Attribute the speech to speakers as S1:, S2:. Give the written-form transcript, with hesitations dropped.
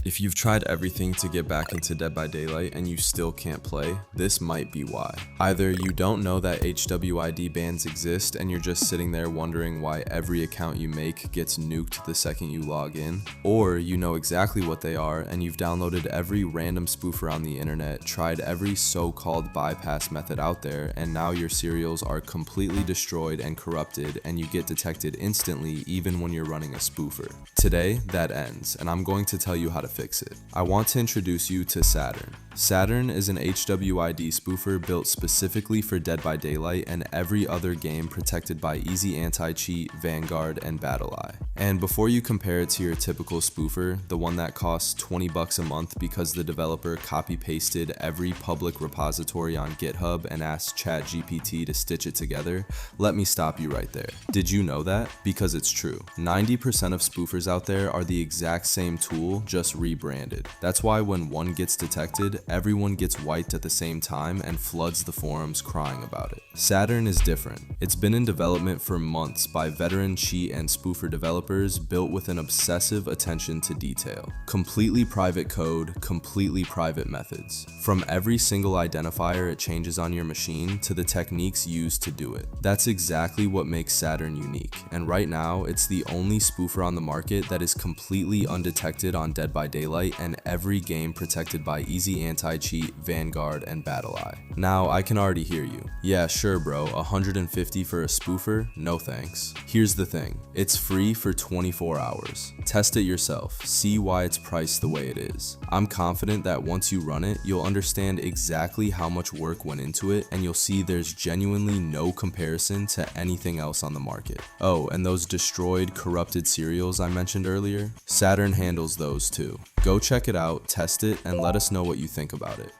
S1: If you've tried everything to get back into Dead by Daylight and you still can't play, this might be why. Either you don't know that HWID bans exist and you're just sitting there wondering why every account you make gets nuked the second you log in, or you know exactly what they are and you've downloaded every random spoofer on the internet, tried every so-called bypass method out there, and now your serials are completely destroyed and corrupted and you get detected instantly even when you're running a spoofer. Today, that ends, and I'm going to tell you how to fix it. I want to introduce you to Saturn. Saturn is an HWID spoofer built specifically for Dead by Daylight and every other game protected by Easy Anti-Cheat, Vanguard, and BattlEye. And before you compare it to your typical spoofer, the one that costs 20 bucks a month because the developer copy-pasted every public repository on GitHub and asked ChatGPT to stitch it together, let me stop you right there. Did you know that? Because it's true. 90% of spoofers out there are the exact same tool, just rebranded. That's why when one gets detected, everyone gets wiped at the same time and floods the forums crying about it. Saturn is different. It's been in development for months by veteran cheat and spoofer developers built with an obsessive attention to detail. Completely private code, completely private methods. From every single identifier it changes on your machine to the techniques used to do it. That's exactly what makes Saturn unique, and right now it's the only spoofer on the market that is completely undetected on Dead by Daylight and every game protected by Easy Anti-Cheat, Vanguard, and BattlEye. Now, I can already hear you. Yeah, sure bro, 150 for a spoofer? No thanks. Here's the thing, it's free for 24 hours. Test it yourself, see why it's priced the way it is. I'm confident that once you run it, you'll understand exactly how much work went into it, and you'll see there's genuinely no comparison to anything else on the market. Oh, and those destroyed, corrupted serials I mentioned earlier? Saturn handles those too. Go check it out, test it, and let us know what you think about it.